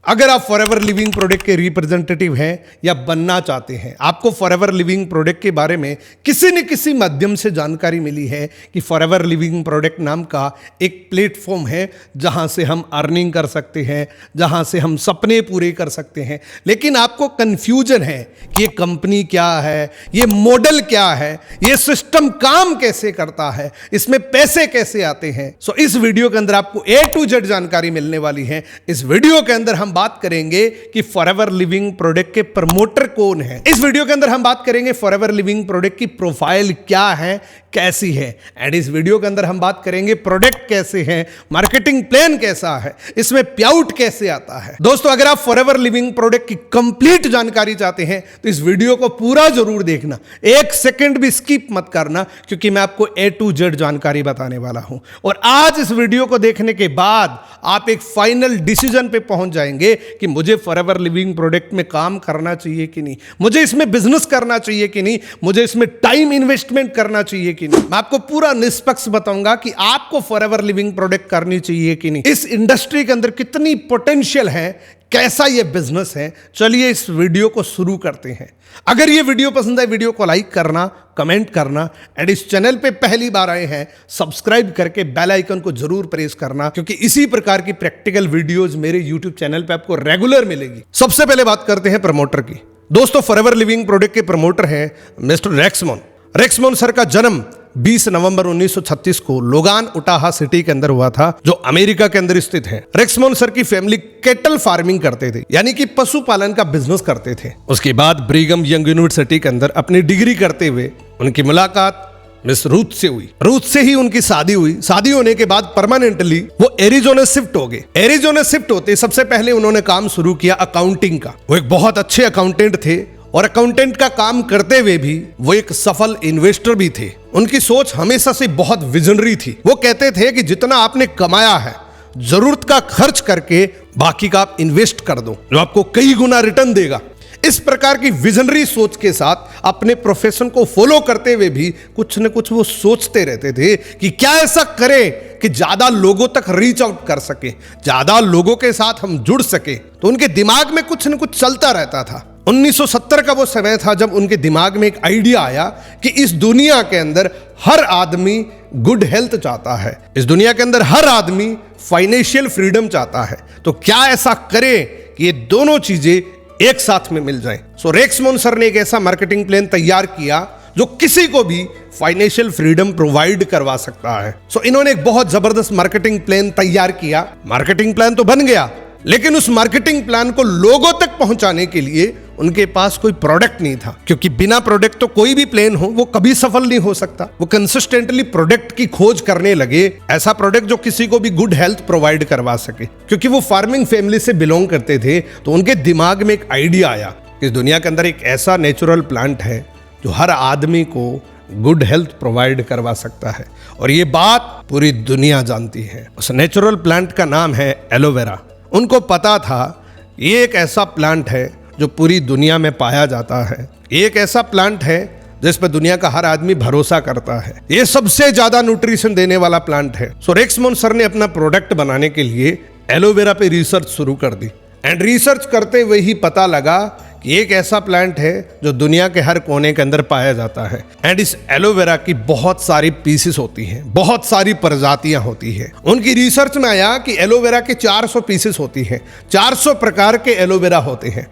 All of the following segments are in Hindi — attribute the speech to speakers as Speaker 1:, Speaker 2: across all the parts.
Speaker 1: अगर आप फॉरएवर लिविंग प्रोडक्ट के रिप्रेजेंटेटिव हैं या बनना चाहते हैं, आपको फॉरएवर लिविंग प्रोडक्ट के बारे में किसी न किसी माध्यम से जानकारी मिली है कि फॉरएवर लिविंग प्रोडक्ट नाम का एक प्लेटफॉर्म है जहां से हम अर्निंग कर सकते हैं, जहां से हम सपने पूरे कर सकते हैं, लेकिन आपको कंफ्यूजन है कि ये कंपनी क्या है, ये मॉडल क्या है, ये सिस्टम काम कैसे करता है, इसमें पैसे कैसे आते हैं। सो इस वीडियो के अंदर आपको A to Z जानकारी मिलने वाली है। इस वीडियो के अंदर हम बात करेंगे कि फॉरएवर लिविंग प्रोडक्ट के प्रमोटर कौन है। इस वीडियो के अंदर हम बात करेंगे फॉरएवर लिविंग प्रोडक्ट की प्रोफाइल क्या है, कैसी है, एंड इस वीडियो के अंदर हम बात करेंगे प्रोडक्ट कैसे हैं, मार्केटिंग प्लान कैसा है, इसमें पेआउट कैसे आता है। दोस्तों, अगर आप फॉरएवर लिविंग प्रोडक्ट की कंप्लीट जानकारी चाहते हैं तो इस वीडियो को पूरा जरूर देखना, एक सेकंड भी स्किप मत करना, क्योंकि मैं आपको A to Z जानकारी बताने वाला हूं। और आज इस वीडियो को देखने के बाद आप एक फाइनल डिसीजन पे पहुंच जाएंगे कि मुझे फॉरएवर लिविंग प्रोडक्ट में काम करना चाहिए कि नहीं, मुझे इसमें बिजनेस करना चाहिए कि नहीं, मुझे इसमें टाइम इन्वेस्टमेंट करना चाहिए कि नहीं। मैं आपको पूरा निष्पक्ष बताऊंगा कि आपको फॉरएवर लिविंग प्रोडक्ट करनी चाहिए कि नहीं, इस इंडस्ट्री के अंदर कितनी पोटेंशियल है, कैसा ये बिजनेस है। चलिए इस वीडियो को शुरू करते हैं। अगर ये वीडियो पसंद है, वीडियो को लाइक करना, कमेंट करना, एंड इस चैनल पे पहली बार आए हैं सब्सक्राइब करके बेल आइकन को जरूर प्रेस करना, क्योंकि इसी प्रकार की प्रैक्टिकल वीडियोस मेरे यूट्यूब चैनल पे आपको रेगुलर मिलेगी। सबसे पहले बात करते हैं प्रमोटर की। दोस्तों, फॉरएवर लिविंग प्रोडक्ट के प्रमोटर हैं मिस्टर रेक्समोन। रेक्समोन सर का जन्म 20 नवंबर 1936 को लोगान उटाहा सिटी के अंदर हुआ था, जो अमेरिका के अंदर स्थित है। रेक्समोन सर की फैमिली केटल फार्मिंग करते थे, यानी कि पशुपालन का बिजनेस करते थे। उसके बाद ब्रिघम यंग यूनिवर्सिटी के अंदर अपनी डिग्री करते हुए उनकी मुलाकात मिस रूथ से हुई। रूथ से ही उनकी शादी हुई। शादी होने के बाद परमानेंटली वो एरिजोना शिफ्ट हो गए। एरिजोना शिफ्ट होते सबसे पहले उन्होंने काम शुरू किया अकाउंटिंग का। वो एक बहुत अच्छे अकाउंटेंट थे और अकाउंटेंट का काम करते हुए भी वो एक सफल इन्वेस्टर भी थे। उनकी सोच हमेशा से बहुत विजनरी थी। वो कहते थे कि जितना आपने कमाया है, जरूरत का खर्च करके बाकी का आप इन्वेस्ट कर दो, जो आपको कई गुना रिटर्न देगा। इस प्रकार की विजनरी सोच के साथ अपने प्रोफेशन को फॉलो करते हुए भी कुछ न कुछ वो सोचते रहते थे कि क्या ऐसा करें कि ज्यादा लोगों तक रीच आउट कर सके, ज्यादा लोगों के साथ हम जुड़ सके। तो उनके दिमाग में कुछ न कुछ चलता रहता था। 1970 का वो समय था जब उनके दिमाग में एक आइडिया आया कि इस दुनिया के अंदर हर आदमी गुड हेल्थ चाहता है, इस दुनिया के अंदर हर आदमी फाइनेंशियल फ्रीडम चाहता है। तो क्या ऐसा करें कि ये दोनों चीजें एक साथ में मिल जाएं। सो रेक्समोन सर ने एक ऐसा मार्केटिंग प्लान तैयार किया जो किसी को भी फाइनेंशियल फ्रीडम प्रोवाइड करवा सकता है। सो इन्होंने एक बहुत जबरदस्त मार्केटिंग प्लान तैयार किया। मार्केटिंग प्लान तो बन गया, लेकिन उस मार्केटिंग प्लान को लोगों तक पहुंचाने के लिए उनके पास कोई प्रोडक्ट नहीं था, क्योंकि बिना प्रोडक्ट तो कोई भी प्लान हो वो कभी सफल नहीं हो सकता। वो कंसिस्टेंटली प्रोडक्ट की खोज करने लगे, ऐसा प्रोडक्ट जो किसी को भी गुड हेल्थ प्रोवाइड करवा सके। क्योंकि वो फार्मिंग फैमिली से बिलोंग करते थे, तो उनके दिमाग में एक आइडिया आया कि इस दुनिया के अंदर एक ऐसा नेचुरल प्लांट है जो हर आदमी को गुड हेल्थ प्रोवाइड करवा सकता है, और ये बात पूरी दुनिया जानती है। उस नेचुरल प्लांट का नाम है एलोवेरा। उनको पता था ये एक ऐसा प्लांट है जो पूरी दुनिया में पाया जाता है, एक ऐसा प्लांट है जिस पर दुनिया का हर आदमी भरोसा करता है, ये सबसे ज्यादा न्यूट्रिशन देने वाला प्लांट है। सो रेक्समोन सर ने अपना प्रोडक्ट बनाने के लिए एलोवेरा पे रिसर्च शुरू कर दी, एंड रिसर्च करते हुए ही पता लगा कि एक ऐसा प्लांट है जो दुनिया के हर कोने के अंदर पाया जाता है। एंड इस एलोवेरा की बहुत सारी पीसेस होती हैं, बहुत सारी प्रजातियां होती हैं। उनकी रिसर्च में आया कि एलोवेरा के 400 पीसेस होती हैं, 400 प्रकार के एलोवेरा होते हैं।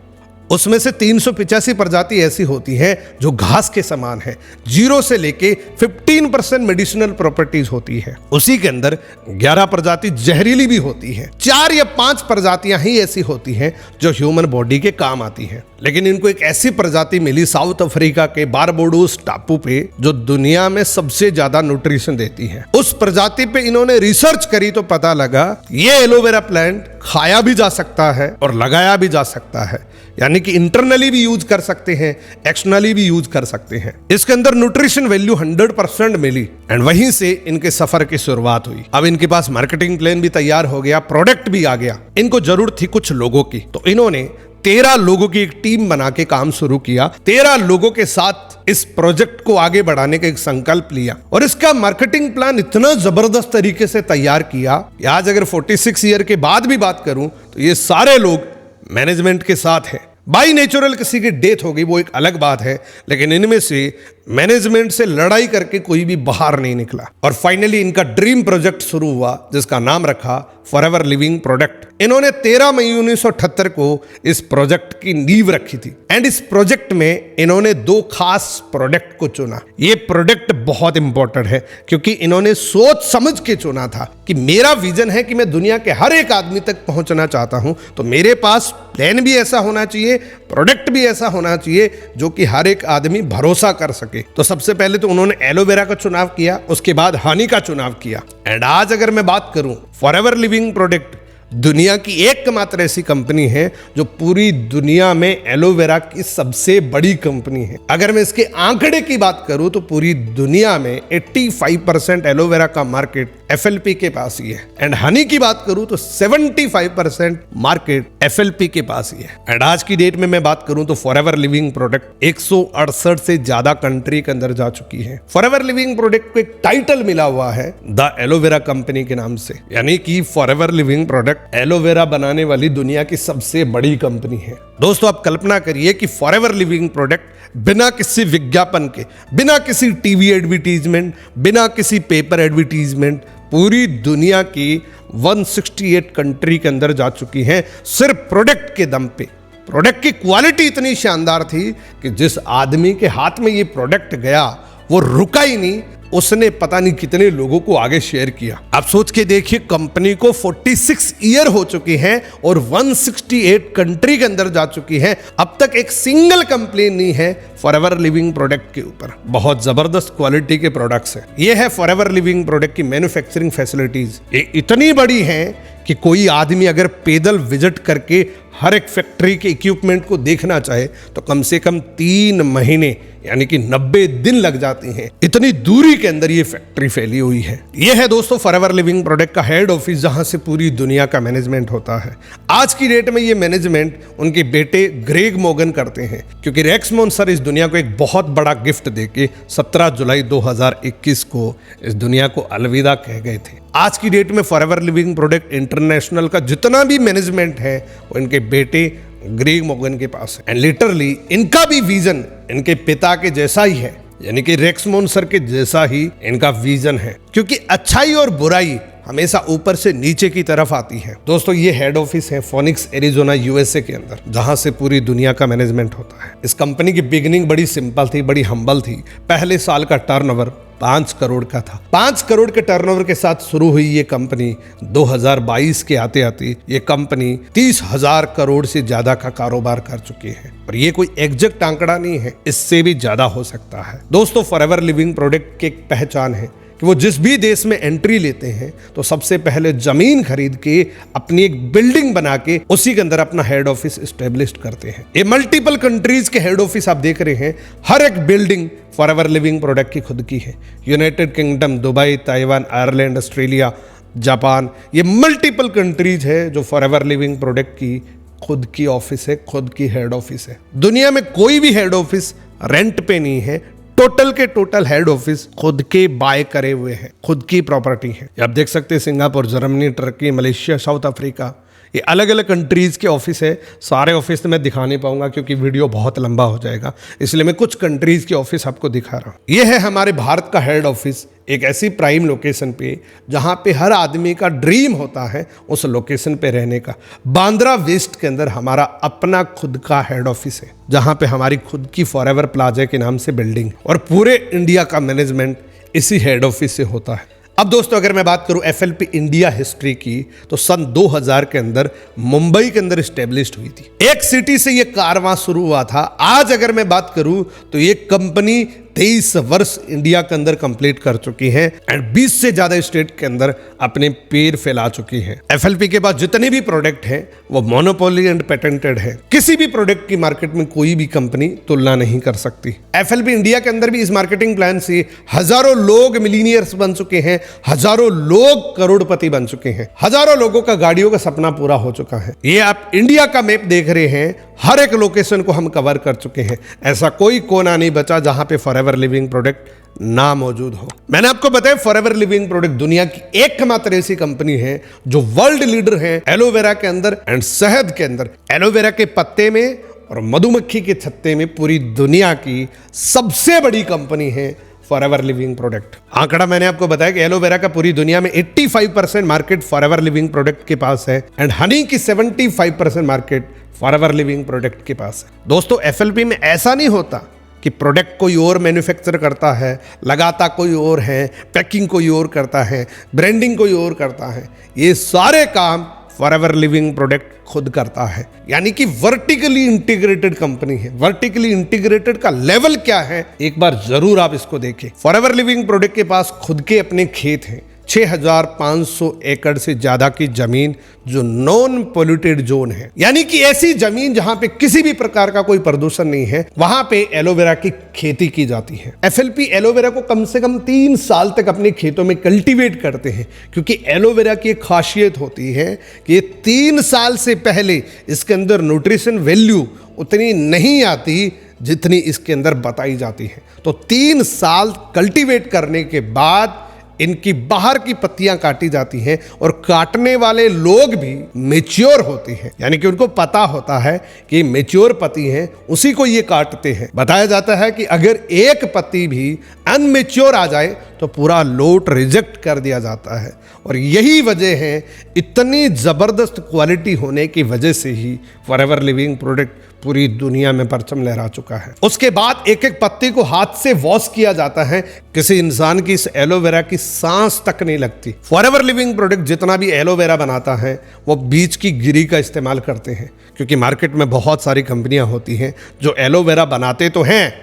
Speaker 1: उसमें से 385 प्रजाति ऐसी होती है जो घास के समान है। 0 से लेके 15% मेडिसिनल प्रॉपर्टीज होती है। उसी के अंदर 11 प्रजाति जहरीली भी होती है। 4 या 5 प्रजातियां ही ऐसी होती हैं जो ह्यूमन बॉडी के काम आती हैं। लेकिन इनको एक ऐसी प्रजाति मिली साउथ अफ्रीका के बारबोडोस टापू पे, जो दुनिया में सबसे ज्यादा न्यूट्रिशन देती है। उस प्रजाति पे इन्होंने रिसर्च करी तो पता लगा ये एलोवेरा प्लांट खाया भी जा सकता है और लगाया भी जा सकता है, यानी कि इंटरनली भी यूज कर सकते हैं, एक्सटर्नली भी यूज कर सकते हैं। इसके अंदर न्यूट्रिशन वैल्यू 100% मिली, एंड वहीं से इनके सफर की शुरुआत हुई। अब इनके पास मार्केटिंग प्लान भी तैयार हो गया, प्रोडक्ट भी आ गया। इनको जरूरत थी कुछ लोगों की, तो इन्होंने 13 लोगों की एक टीम बना के काम शुरू किया। 13 लोगों के साथ इस प्रोजेक्ट को आगे बढ़ाने का एक संकल्प लिया, और इसका मार्केटिंग प्लान इतना जबरदस्त तरीके से तैयार किया कि आज अगर 46 ईयर के बाद भी बात करूं तो ये सारे लोग मैनेजमेंट के साथ है। बाई नेचुरल किसी की डेथ हो गई वो एक अलग बात है, लेकिन इनमें से मैनेजमेंट से लड़ाई करके कोई भी बाहर नहीं निकला। और फाइनली इनका ड्रीम प्रोजेक्ट शुरू हुआ जिसका नाम रखा फॉरएवर लिविंग प्रोडक्ट। इन्होंने 13 मई 1978 को इस प्रोजेक्ट की नींव रखी थी एंड इस प्रोजेक्ट में इन्होंने 2 खास प्रोडक्ट को चुना। ये प्रोडक्ट बहुत इंपॉर्टेंट है क्योंकि इन्होंने सोच समझ के चुना था कि मेरा विजन है कि मैं दुनिया के हर एक आदमी तक पहुंचना चाहता हूं, तो मेरे पास प्लान भी ऐसा होना चाहिए, प्रोडक्ट भी ऐसा होना चाहिए जो कि हर एक आदमी भरोसा कर सके। तो सबसे पहले तो उन्होंने एलोवेरा का चुनाव किया, उसके बाद हनी का चुनाव किया। एंड आज अगर मैं बात करूं फॉरएवर लिविंग प्रोडक्ट दुनिया की एकमात्र ऐसी कंपनी है जो पूरी दुनिया में एलोवेरा की सबसे बड़ी कंपनी है। अगर मैं इसके आंकड़े की बात करूं तो पूरी दुनिया में 85% एलोवेरा का मार्केट एफएलपी के पास ही है एंड हनी की बात करूं तो 75% मार्केट एफएलपी के पास ही है। एंड आज की डेट में मैं बात करूं तो फॉरएवर लिविंग प्रोडक्ट 168 से ज्यादा कंट्री के अंदर जा चुकी है। फॉरएवर लिविंग प्रोडक्ट को एक टाइटल मिला हुआ है द एलोवेरा कंपनी के नाम से, यानी कि फॉरएवर लिविंग प्रोडक्ट एलोवेरा बनाने वाली दुनिया की सबसे बड़ी कंपनी है। दोस्तों आप कल्पना करिए कि फॉरएवर लिविंग प्रोडक्ट बिना किसी विज्ञापन के, बिना किसी टीवी एडवर्टीजमेंट, बिना किसी पेपर एडवर्टीजमेंट पूरी दुनिया की 168 कंट्री के अंदर जा चुकी है सिर्फ प्रोडक्ट के दम पे। प्रोडक्ट की क्वालिटी इतनी शानदार थी कि जिस आदमी के हाथ में ये प्रोडक्ट गया वो रुका ही नहीं, उसने पता नहीं कितने लोगों को आगे शेयर किया। आप सोच के देखिए कंपनी को 46 ईयर हो चुकी हैं और 168 कंट्री के अंदर जा चुकी है। अब तक एक सिंगल कंप्लेन नहीं है फॉरएवर लिविंग प्रोडक्ट के ऊपर। बहुत जबरदस्त क्वालिटी के प्रोडक्ट्स हैं। ये है फॉरएवर लिविंग प्रोडक्ट की मैन्युफैक्चरिंग फैसिलिटीज। ये इतनी बड़ी हैं कि कोई आदमी अगर पैदल विजिट करके हर एक फैक्ट्री के इक्विपमेंट को देखना चाहे तो कम से कम 3 महीने यानी कि 90 दिन लग जाते हैं। इतनी दूरी के अंदर ये फैक्ट्री फैली हुई है। ये है दोस्तों फॉरएवर लिविंग प्रोडक्ट का हेड ऑफिस जहां से पूरी दुनिया का मैनेजमेंट होता है। आज की डेट में ये मैनेजमेंट उनके बेटे ग्रेग मोगन करते हैं क्योंकि रेक्स मोन सर इस दुनिया को एक बहुत बड़ा गिफ्ट देके 17 जुलाई 2021 को इस दुनिया को अलविदा कह गए थे। आज की डेट में फॉरएवर लिविंग प्रोडक्ट इंटरनेशनल का जितना भी मैनेजमेंट है वो इनके बेटे ग्रेग मोगन के पास है एंड लिटरली इनका भी विजन इनके पिता के जैसा ही है, यानी कि रेक्स मोन सर के जैसा ही इनका विजन है क्योंकि अच्छाई और बुराई हमेशा ऊपर से नीचे की तरफ आती है। दोस्तों ये हेड ऑफिस है फोनिक्स एरिजोना यूएसए के अंदर जहां से पूरी दुनिया का मैनेजमेंट होता है। इस कंपनी की बिगिनिंग बड़ी सिंपल थी, बड़ी हम्बल थी। पहले साल का टर्नओवर 5 करोड़ का था। 5 करोड़ के टर्नओवर के साथ शुरू हुई ये कंपनी 2022 के आते आते ये कंपनी 30,000 करोड़ से ज्यादा का कारोबार कर चुकी है। और ये कोई एग्जैक्ट आंकड़ा नहीं है, इससे भी ज्यादा हो सकता है। दोस्तों फॉरएवर लिविंग प्रोडक्ट की एक पहचान है कि वो जिस भी देश में एंट्री लेते हैं तो सबसे पहले जमीन खरीद के अपनी एक बिल्डिंग बना के उसी के अंदर अपना हेड ऑफिस एस्टेब्लिश करते हैं। ये मल्टीपल कंट्रीज के हेड ऑफिस आप देख रहे हैं, हर एक बिल्डिंग फॉरएवर लिविंग प्रोडक्ट की खुद की है। United kingdom, Dubai, Taiwan, Ireland, Australia, Japan, ये मल्टीपल कंट्रीज है जो फॉरएवर लिविंग प्रोडक्ट की खुद की ऑफिस है, खुद की हेड ऑफिस है। दुनिया में कोई भी हेड ऑफिस रेंट पे नहीं है, टोटल के टोटल हेड ऑफिस खुद के बाय करे हुए हैं, खुद की प्रॉपर्टी है। आप देख सकते हैं Singapore, Germany, Turkey, Malaysia, south Africa, ये अलग अलग कंट्रीज के ऑफिस है। सारे ऑफिस तो मैं दिखा नहीं पाऊंगा क्योंकि वीडियो बहुत लंबा हो जाएगा, इसलिए मैं कुछ कंट्रीज के ऑफिस आपको दिखा रहा हूं। ये है हमारे भारत का हेड ऑफिस, एक ऐसी प्राइम लोकेशन पे जहां पे हर आदमी का ड्रीम होता है उस लोकेशन पे रहने का। बांद्रा वेस्ट के अंदर हमारा अपना खुद का हेड ऑफिस है जहां पे हमारी खुद की फॉरएवर प्लाजा के नाम से बिल्डिंग, और पूरे इंडिया का मैनेजमेंट इसी हेड ऑफिस से होता है। अब दोस्तों अगर मैं बात करूं एफएलपी इंडिया हिस्ट्री की तो सन 2000 के अंदर मुंबई के अंदर स्टैब्लिश्ड हुई थी। एक सिटी से ये कारवां शुरू हुआ था। आज अगर मैं बात करूं तो ये कंपनी 23 वर्ष इंडिया के अंदर कंप्लीट कर चुकी है एंड 20 से ज्यादा स्टेट के अंदर अपने पैर फैला चुकी है। एफएलपी के पास जितने भी प्रोडक्ट हैं वो मोनोपोली एंड पेटेंटेड है। किसी भी प्रोडक्ट की मार्केट में कोई भी कंपनी तुलना नहीं कर सकती। एफएलपी इंडिया के अंदर भी इस मार्केटिंग प्लान से हजारों लोग मिलीनियर्स बन चुके हैं, हजारों लोग करोड़पति बन चुके हैं, हजारों लोगों का गाड़ियों का सपना पूरा हो चुका है। ये आप इंडिया का मैप देख रहे हैं, हर एक लोकेशन को हम कवर कर चुके हैं। ऐसा कोई कोना नहीं बचा जहां पे फॉरएवर लिविंग प्रोडक्ट ना मौजूद हो। मैंने आपको बताया फॉरएवर लिविंग प्रोडक्ट दुनिया की एकमात्र ऐसी कंपनी है जो वर्ल्ड लीडर है एलोवेरा के अंदर एंड शहद के अंदर। एलोवेरा के पत्ते में और मधुमक्खी के छत्ते में पूरी दुनिया की सबसे बड़ी कंपनी है फॉरएवर लिविंग प्रोडक्ट। आंकड़ा मैंने आपको बताया कि एलोवेरा का पूरी दुनिया में 85% मार्केट फॉरएवर लिविंग प्रोडक्ट के पास है एंड हनी की 75% मार्केट फॉरएवर लिविंग प्रोडक्ट के पास है। दोस्तों एफएलपी में ऐसा नहीं होता कि प्रोडक्ट कोई और मैन्युफैक्चर करता है, लगाता कोई और है, पैकिंग कोई और करता है, ब्रांडिंग कोई और करता है। ये सारे काम फॉरएवर लिविंग प्रोडक्ट खुद करता है, यानी कि वर्टिकली इंटीग्रेटेड कंपनी है। वर्टिकली इंटीग्रेटेड का लेवल क्या है एक बार जरूर आप इसको देखें। फॉरएवर लिविंग प्रोडक्ट के पास खुद के अपने खेत हैं, 6500 एकड़ से ज्यादा की जमीन जो नॉन पोल्यूटेड जोन है, यानी कि ऐसी जमीन जहां पे किसी भी प्रकार का कोई प्रदूषण नहीं है, वहां पे एलोवेरा की खेती की जाती है। एफएलपी एलोवेरा को कम से कम 3 साल तक अपने खेतों में कल्टीवेट करते हैं, क्योंकि एलोवेरा की एक खासियत होती है कि ये 3 साल से पहले इसके अंदर न्यूट्रिशन वैल्यू उतनी नहीं आती जितनी इसके अंदर बताई जाती है। तो 3 साल कल्टीवेट करने के बाद इनकी बाहर की पत्तियां काटी जाती हैं और काटने वाले लोग भी मैच्योर होते हैं, यानी कि उनको पता होता है कि मैच्योर पत्ती है, उसी को ये काटते हैं। बताया जाता है कि अगर एक पत्ती भी अनमेच्योर आ जाए तो पूरा लोट रिजेक्ट कर दिया जाता है। और यही वजह है, इतनी जबरदस्त क्वालिटी होने की वजह से ही फॉरएवर लिविंग प्रोडक्ट पूरी दुनिया में परचम लहरा चुका है। उसके बाद एक एक पत्ती को हाथ से वॉश किया जाता है, किसी इंसान की इस एलोवेरा की सांस तक नहीं लगती। फॉरएवर लिविंग प्रोडक्ट जितना भी एलोवेरा बनाता है वो बीज की गिरी का इस्तेमाल करते हैं, क्योंकि मार्केट में बहुत सारी कंपनियां होती हैं जो एलोवेरा बनाते तो हैं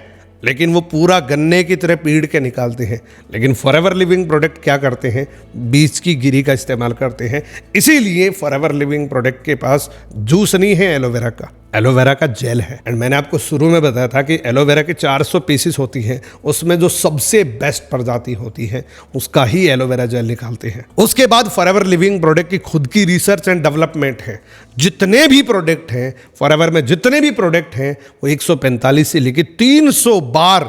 Speaker 1: लेकिन वो पूरा गन्ने की तरह पीड़ के निकालते हैं। लेकिन फॉरएवर लिविंग प्रोडक्ट क्या करते हैं, बीज की गिरी का इस्तेमाल करते हैं। इसीलिए फॉरएवर लिविंग प्रोडक्ट के पास जूस नहीं है एलोवेरा का, एलोवेरा का जेल है। एंड मैंने आपको शुरू में बताया था कि एलोवेरा के 400 पीसेस होती हैं, उसमें जो सबसे बेस्ट प्रजाति होती है उसका ही एलोवेरा जेल निकालते हैं। उसके बाद फॉरएवर लिविंग प्रोडक्ट की खुद की रिसर्च एंड डेवलपमेंट है। जितने भी प्रोडक्ट हैं फॉरएवर में, जितने भी प्रोडक्ट हैं वो 145 से लेकर 300 बार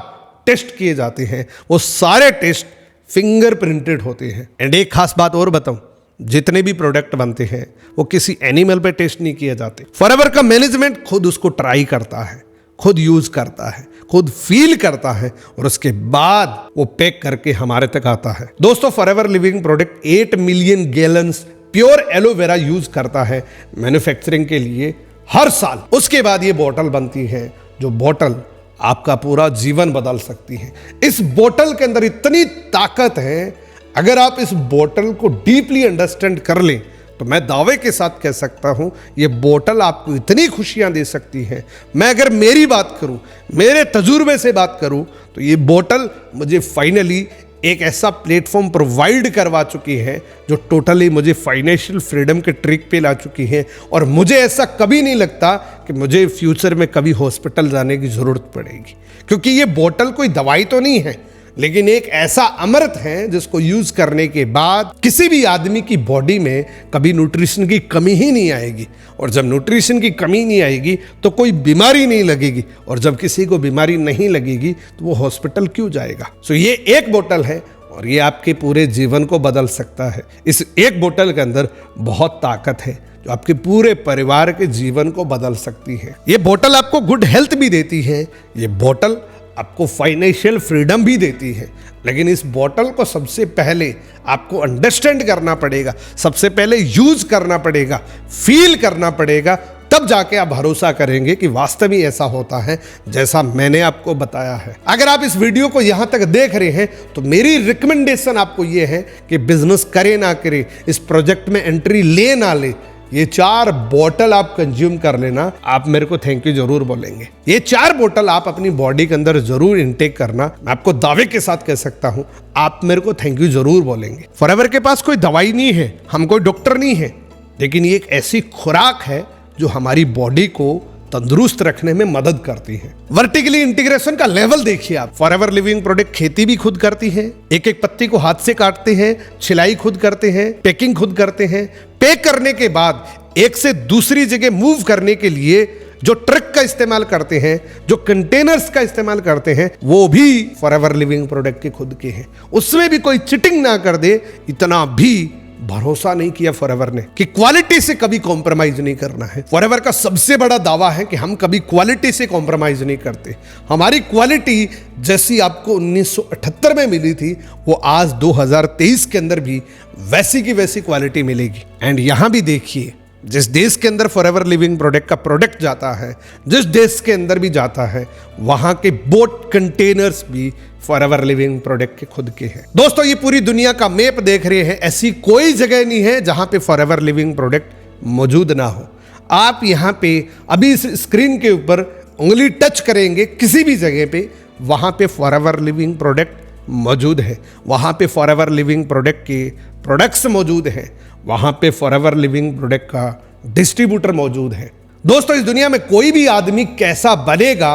Speaker 1: टेस्ट किए जाते हैं। वो सारे टेस्ट फिंगर प्रिंटेड होते हैं। एंड एक खास बात और बताऊं, जितने भी प्रोडक्ट बनते हैं वो किसी एनिमल पे टेस्ट नहीं किए जाते। फॉरएवर का मैनेजमेंट खुद उसको ट्राई करता है, खुद यूज करता है, खुद फील करता है और उसके बाद वो पैक करके हमारे तक आता है। दोस्तों forever living product 8 million gallons pure aloe vera use करता है मैन्युफैक्चरिंग के लिए हर साल। उसके बाद ये बोतल बनती है, जो बोतल आपका पूरा जीवन बदल सकती है। इस बोतल के अंदर इतनी ताकत है, अगर आप इस बोतल को डीपली अंडरस्टैंड कर लें तो मैं दावे के साथ कह सकता हूं ये बोतल आपको इतनी खुशियां दे सकती है। मैं अगर मेरी बात करूं, मेरे तजुर्बे से बात करूं, तो ये बोतल मुझे फाइनली एक ऐसा प्लेटफॉर्म प्रोवाइड करवा चुकी है जो टोटली मुझे फाइनेंशियल फ्रीडम के ट्रिक पे ला चुकी है। और मुझे ऐसा कभी नहीं लगता कि मुझे फ्यूचर में कभी हॉस्पिटल जाने की ज़रूरत पड़ेगी, क्योंकि ये बोतल कोई दवाई तो नहीं है, लेकिन एक ऐसा अमृत है जिसको यूज करने के बाद किसी भी आदमी की बॉडी में कभी न्यूट्रिशन की कमी ही नहीं आएगी। और जब न्यूट्रिशन की कमी नहीं आएगी तो कोई बीमारी नहीं लगेगी, और जब किसी को बीमारी नहीं लगेगी तो वो हॉस्पिटल क्यों जाएगा। सो ये एक बोतल है और ये आपके पूरे जीवन को बदल सकता है। इस एक बोतल के अंदर बहुत ताकत है जो आपके पूरे परिवार के जीवन को बदल सकती है। ये बोतल आपको गुड हेल्थ भी देती है, ये बोतल आपको फाइनेंशियल फ्रीडम भी देती है। लेकिन इस बोतल को सबसे पहले आपको अंडरस्टैंड करना पड़ेगा, सबसे पहले यूज करना पड़ेगा, फील करना पड़ेगा, तब जाके आप भरोसा करेंगे कि वास्तव में ऐसा होता है जैसा मैंने आपको बताया है। अगर आप इस वीडियो को यहां तक देख रहे हैं तो मेरी रिकमेंडेशन आपको यह है कि बिजनेस करे ना करे, इस प्रोजेक्ट में एंट्री ले ना ले, ये 4 बोतल आप कंज्यूम कर लेना, आप मेरे को थैंक यू जरूर बोलेंगे। ये 4 बोतल आप अपनी बॉडी के अंदर जरूर इनटेक करना, मैं आपको दावे के साथ कह सकता हूं, आप मेरे को थैंक यू जरूर बोलेंगे। फॉरएवर के पास कोई दवाई नहीं है, हम कोई डॉक्टर नहीं है, लेकिन ये एक ऐसी खुराक है जो हमारी बॉडी को तंदुरुस्त रखने में मदद करती है। वर्टिकली इंटीग्रेशन का लेवल देखिए आप। फॉरएवर लिविंग प्रोडक्ट खेती भी खुद करती है, एक एक पत्ती को हाथ से काटते हैं, छिलाई खुद करते हैं, पैकिंग खुद करते हैं। पैक करने के बाद एक से दूसरी जगह मूव करने के लिए जो ट्रक का इस्तेमाल करते हैं, जो कंटेनर्स का इस्तेमाल करते हैं, वो भी फॉरएवर लिविंग प्रोडक्ट के खुद के हैं। उसमें भी कोई चिटिंग ना कर दे, इतना भी भरोसा नहीं किया फॉरएवर ने कि क्वालिटी से कभी कॉम्प्रोमाइज नहीं करना है। फॉरएवर का सबसे बड़ा दावा है कि हम कभी क्वालिटी से कॉम्प्रोमाइज नहीं करते। हमारी क्वालिटी जैसी आपको 1978 में मिली थी, वो आज 2023 के अंदर भी वैसी की वैसी क्वालिटी मिलेगी। एंड यहां भी देखिए, जिस देश के अंदर फॉरएवर लिविंग प्रोडक्ट का प्रोडक्ट जाता है, जिस देश के अंदर भी जाता है, वहां के बोट कंटेनर्स भी फॉरएवर लिविंग प्रोडक्ट के खुद के हैं। दोस्तों, ये पूरी दुनिया का मैप देख रहे हैं, ऐसी कोई जगह नहीं है जहां पे फॉरएवर लिविंग प्रोडक्ट मौजूद ना हो। आप यहां पे अभी इस स्क्रीन के ऊपर उंगली टच करेंगे किसी भी जगह पे, वहां पे फॉरएवर लिविंग प्रोडक्ट मौजूद है, वहां पे फॉरएवर लिविंग प्रोडक्ट के प्रोडक्ट्स मौजूद हैं, वहां पे फॉरएवर लिविंग प्रोडक्ट का डिस्ट्रीब्यूटर मौजूद है। दोस्तों, इस दुनिया में कोई भी आदमी कैसा बनेगा,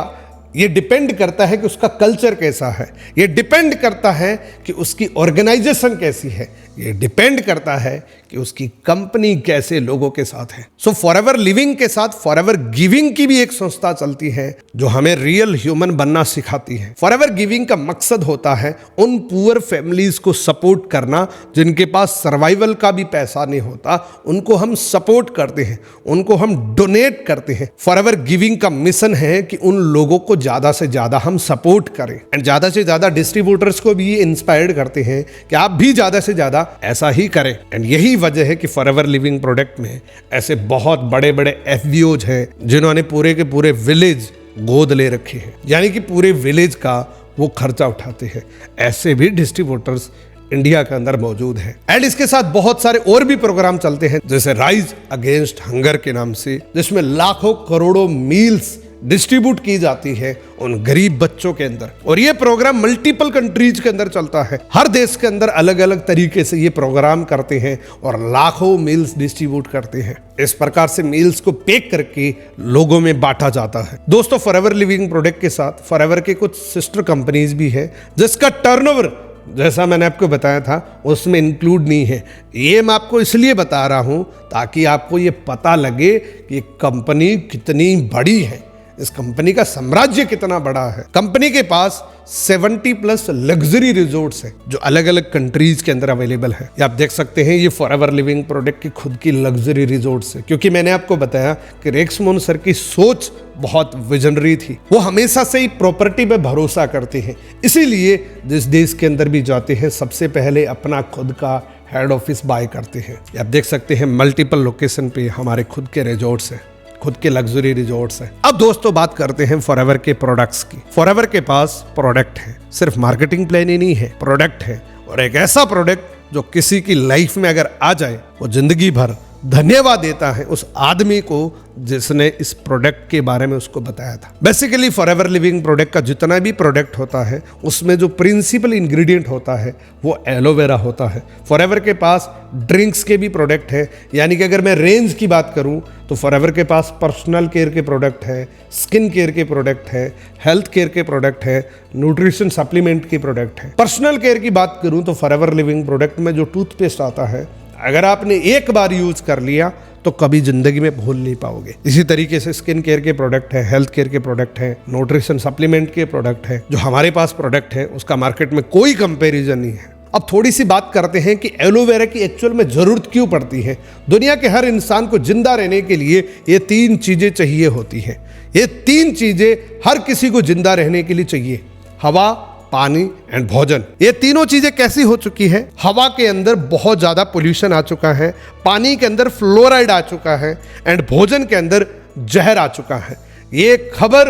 Speaker 1: ये डिपेंड करता है कि उसका कल्चर कैसा है, ये डिपेंड करता है कि उसकी ऑर्गेनाइजेशन कैसी है, ये डिपेंड करता है कि उसकी कंपनी कैसे लोगों के साथ है। सो फॉरएवर लिविंग के साथ फॉरएवर गिविंग की भी एक संस्था चलती है जो हमें रियल ह्यूमन बनना सिखाती है। फॉरएवर गिविंग का मकसद होता है उन पुअर फैमिलीज को सपोर्ट करना जिनके पास सर्वाइवल का भी पैसा नहीं होता, उनको हम सपोर्ट करते हैं, उनको हम डोनेट करते हैं। फॉरएवर गिविंग का मिशन है कि उन लोगों को ज्यादा से ज्यादा हम सपोर्ट करें एंड ज्यादा से ज्यादा डिस्ट्रीब्यूटर्स को भी इंस्पायर्ड करते हैं कि आप भी ज्यादा से ज्यादा ऐसा ही करें। एंड यही वजह है कि फॉरएवर लिविंग प्रोडक्ट में ऐसे बहुत बड़े बड़े एफबीओज हैं जिन्होंने पूरे के पूरे विलेज गोद ले रखे हैं, यानी कि पूरे विलेज का वो खर्चा उठाते हैं। ऐसे भी डिस्ट्रीब्यूटर्स इंडिया के अंदर मौजूद है। एंड इसके साथ बहुत सारे और भी प्रोग्राम चलते हैं, जैसे राइज अगेंस्ट हंगर के नाम से, जिसमें लाखों करोड़ों मील्स डिस्ट्रीब्यूट की जाती है उन गरीब बच्चों के अंदर। और ये प्रोग्राम मल्टीपल कंट्रीज के अंदर चलता है, हर देश के अंदर अलग अलग तरीके से ये प्रोग्राम करते हैं और लाखों मील्स डिस्ट्रीब्यूट करते हैं। इस प्रकार से मील्स को पैक करके लोगों में बांटा जाता है। दोस्तों, फॉरएवर लिविंग प्रोडक्ट के साथ फॉरएवर के कुछ सिस्टर कंपनीज भी है जिसका टर्नओवर, जैसा मैंने आपको बताया था, उसमें इंक्लूड नहीं है। ये मैं आपको इसलिए बता रहा हूं ताकि आपको ये पता लगे कि कंपनी कितनी बड़ी है, इस कंपनी का साम्राज्य कितना बड़ा है। कंपनी के पास 70+ लग्जरी रिजॉर्ट्स हैं जो अलग अलग कंट्रीज के अंदर अवेलेबल है। ये आप देख सकते हैं, ये फॉरएवर लिविंग प्रोडक्ट की खुद की लग्जरी रिजॉर्ट्स है, क्योंकि मैंने आपको बताया कि रेक्समोन सर की सोच बहुत विजनरी थी। वो हमेशा से ही प्रॉपर्टी पे भरोसा करते हैं, इसीलिए जिस देश के अंदर भी जाते हैं सबसे पहले अपना खुद का हेड ऑफिस बाय करते हैं। आप देख सकते हैं मल्टीपल लोकेशन पे हमारे खुद के रिजॉर्ट्स हैं, खुद के लग्जरी रिजॉर्ट्स हैं। अब दोस्तों बात करते हैं फॉरएवर के प्रोडक्ट्स की। फॉरएवर के पास प्रोडक्ट है, सिर्फ मार्केटिंग प्लान ही नहीं है, प्रोडक्ट है, और एक ऐसा प्रोडक्ट जो किसी की लाइफ में अगर आ जाए वो जिंदगी भर धन्यवाद देता है उस आदमी को जिसने इस प्रोडक्ट के बारे में उसको बताया था। बेसिकली फॉरएवर लिविंग प्रोडक्ट का जितना भी प्रोडक्ट होता है उसमें जो प्रिंसिपल इंग्रेडिएंट होता है वो एलोवेरा होता है। फॉरएवर के पास ड्रिंक्स के भी प्रोडक्ट है, यानी कि अगर मैं रेंज की बात करूं तो फॉरएवर के पास पर्सनल केयर के प्रोडक्ट है, स्किन केयर के प्रोडक्ट है, हेल्थ केयर के प्रोडक्ट है, न्यूट्रिशन सप्लीमेंट के प्रोडक्ट है। पर्सनल केयर की बात करूं तो फॉरएवर लिविंग प्रोडक्ट में जो टूथपेस्ट आता है, अगर आपने एक बार यूज कर लिया तो कभी जिंदगी में भूल नहीं पाओगे। इसी तरीके से स्किन केयर के प्रोडक्ट है, हेल्थ केयर के प्रोडक्ट है, न्यूट्रिशन सप्लीमेंट के प्रोडक्ट है। जो हमारे पास प्रोडक्ट है उसका मार्केट में कोई कंपैरिजन नहीं है। अब थोड़ी सी बात करते हैं कि एलोवेरा की एक्चुअल में जरूरत क्यों पड़ती है। दुनिया के हर इंसान को जिंदा रहने के लिए ये 3 चीजें चाहिए होती हैं। ये 3 चीजें हर किसी को जिंदा रहने के लिए चाहिए: हवा, पानी एंड भोजन। ये तीनों चीजें कैसी हो चुकी है? हवा के अंदर बहुत ज्यादा पोल्यूशन आ चुका है, पानी के अंदर फ्लोराइड आ चुका है एंड भोजन के अंदर जहर आ चुका है। ये खबर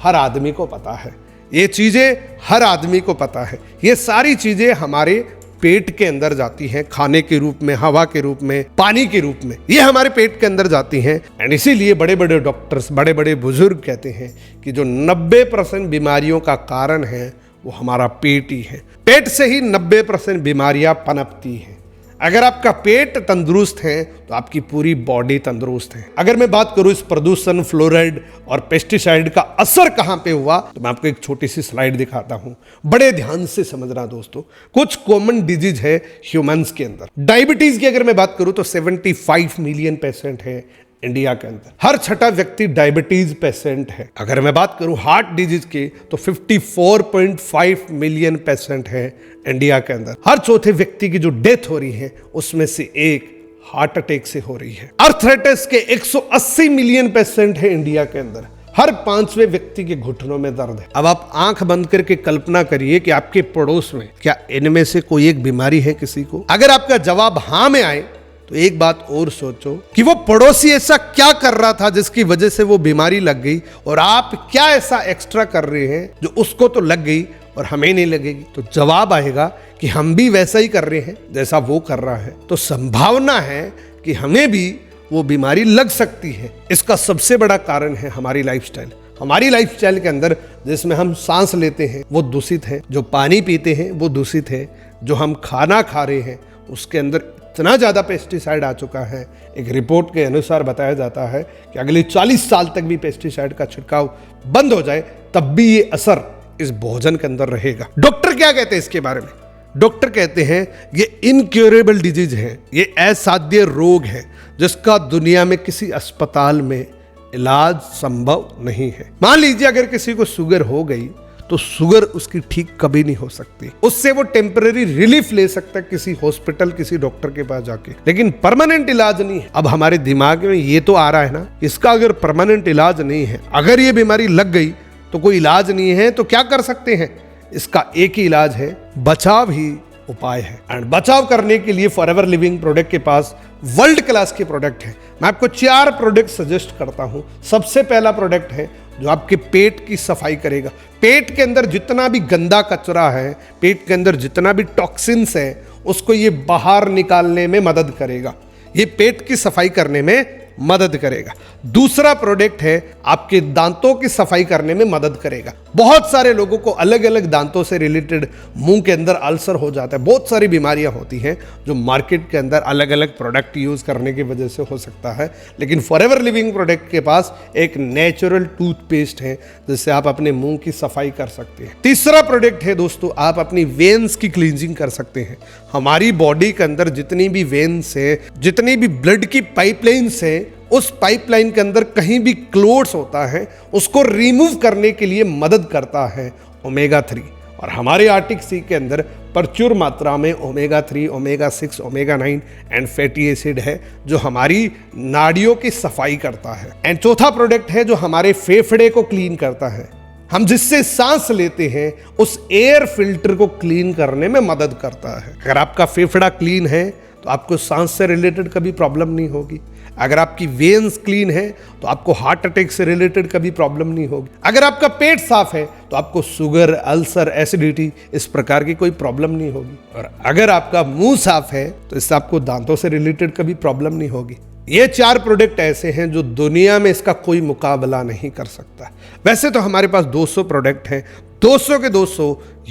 Speaker 1: हर आदमी को पता है, ये चीजें हर आदमी को पता है। ये सारी चीजें हमारे पेट के अंदर जाती हैं, खाने के रूप में, हवा के रूप में, पानी के रूप में, ये हमारे पेट के अंदर जाती हैं। एंड इसीलिए बड़े बड़े डॉक्टर्स, बड़े बड़े बुजुर्ग कहते हैं कि जो 90% बीमारियों का कारण है वो हमारा पेट ही है। पेट से ही 90% बीमारियां पनपती हैं। अगर आपका पेट तंदुरुस्त है तो आपकी पूरी बॉडी तंदुरुस्त है। अगर मैं बात करूं इस प्रदूषण, फ्लोराइड और पेस्टिसाइड का असर कहां पे हुआ, तो मैं आपको एक छोटी सी स्लाइड दिखाता हूं, बड़े ध्यान से समझना दोस्तों। कुछ कॉमन डिजीज है ह्यूमंस के अंदर। डायबिटीज की अगर मैं बात करूं तो 75 मिलियन पेशेंट है इंडिया के अंदर। हर छठा व्यक्ति डायबिटीज पेशेंट है। अगर मैं बात करूं हार्ट डिजीज की तो 54.5 मिलियन पेशेंट है इंडिया के अंदर। हर चौथे व्यक्ति की जो डेथ हो रही है उसमें से एक हार्ट अटैक से हो रही है। अर्थराइटिस के 180 मिलियन पेशेंट है इंडिया के अंदर। हर पांचवें व्यक्ति के घुटनों में दर्द है। अब आप आंख बंद करके कल्पना करिए कि आपके पड़ोस में क्या इनमें से कोई एक बीमारी है किसी को? अगर आपका जवाब हाँ में आए तो एक बात और सोचो कि वो पड़ोसी ऐसा क्या कर रहा था जिसकी वजह से वो बीमारी लग गई, और आप क्या ऐसा एक्स्ट्रा कर रहे हैं जो उसको तो लग गई और हमें नहीं लगेगी। तो जवाब आएगा कि हम भी वैसा ही कर रहे हैं जैसा वो कर रहा है। तो संभावना है कि हमें भी वो बीमारी लग सकती है। इसका सबसे बड़ा कारण है हमारी लाइफस्टाइल। हमारी लाइफस्टाइल के अंदर जिसमें हम सांस लेते हैं वो दूषित है, जो पानी पीते हैं वो दूषित है, जो हम खाना खा रहे हैं उसके अंदर इतना ज़्यादा पेस्टिसाइड आ चुका है। एक रिपोर्ट के अनुसार बताया जाता है कि अगले 40 साल तक भी पेस्टिसाइड का छिड़काव बंद हो जाए तब भी ये असर इस भोजन के अंदर रहेगा। डॉक्टर क्या कहते हैं इसके बारे में? डॉक्टर कहते हैं ये इनक्योरेबल डिजीज है, ये असाध्य रोग है जिसका दुनिया में किसी अस्पताल में इलाज संभव नहीं है। मान लीजिए अगर किसी को शुगर हो गई तो शुगर उसकी ठीक कभी नहीं हो सकती। उससे वो टेम्पररी रिलीफ ले सकता है किसी हॉस्पिटल, किसी डॉक्टर के पास जाके, लेकिन परमानेंट इलाज नहीं है। अब हमारे दिमाग में ये तो आ रहा है ना, इसका अगर परमानेंट इलाज नहीं है, अगर ये बीमारी लग गई तो कोई इलाज नहीं है, तो क्या कर सकते हैं? इसका एक ही इलाज है, बचाव ही उपाय है। एंड बचाव करने के लिए फॉरएवर लिविंग प्रोडक्ट के पास वर्ल्ड क्लास के प्रोडक्ट है। मैं आपको 4 प्रोडक्ट सजेस्ट करता हूं। सबसे पहला प्रोडक्ट है जो आपके पेट की सफाई करेगा। पेट के अंदर जितना भी गंदा कचरा है, पेट के अंदर जितना भी टॉक्सिन्स है, उसको ये बाहर निकालने में मदद करेगा। ये पेट की सफाई करने में मदद करेगा। दूसरा प्रोडक्ट है आपके दांतों की सफाई करने में मदद करेगा। बहुत सारे लोगों को अलग अलग दांतों से रिलेटेड मुंह के अंदर अल्सर हो जाता है, बहुत सारी बीमारियां होती हैं जो मार्केट के अंदर अलग अलग प्रोडक्ट यूज करने की वजह से हो सकता है, लेकिन फॉरएवर लिविंग प्रोडक्ट के पास एक नेचुरल टूथपेस्ट है जिससे आप अपने मुंह की सफाई कर सकते हैं। तीसरा प्रोडक्ट है दोस्तों, आप अपनी वेन्स की क्लींजिंग कर सकते हैं। हमारी बॉडी के अंदर जितनी भी वेन्स है, जितनी भी ब्लड की पाइपलाइंस है, उस पाइपलाइन के अंदर कहीं भी क्लोट्स होता है उसको रिमूव करने के लिए मदद करता है ओमेगा 3। और हमारे आर्टिक सी के अंदर प्रचुर मात्रा में omega 3, omega 6, omega 9 and fatty acid है जो हमारी नाड़ियों की सफाई करता है। एंड चौथा प्रोडक्ट है जो हमारे फेफड़े को क्लीन करता है। हम जिससे सांस लेते हैं उस एयर फिल्टर को क्लीन करने में मदद करता है। अगर आपका फेफड़ा क्लीन है तो आपको सांस से रिलेटेड कभी प्रॉब्लम नहीं होगी। अगर आपकी वेन्स क्लीन है तो आपको हार्ट अटैक से रिलेटेड कभी प्रॉब्लम नहीं होगी। अगर आपका पेट साफ है तो आपको शुगर, अल्सर, एसिडिटी इस प्रकार की कोई प्रॉब्लम नहीं होगी। और अगर आपका मुंह साफ है तो इससे आपको दांतों से रिलेटेड कभी प्रॉब्लम नहीं होगी। ये 4 प्रोडक्ट ऐसे हैं जो दुनिया में इसका कोई मुकाबला नहीं कर सकता। वैसे तो हमारे पास 200 प्रोडक्ट हैं, 200 के 200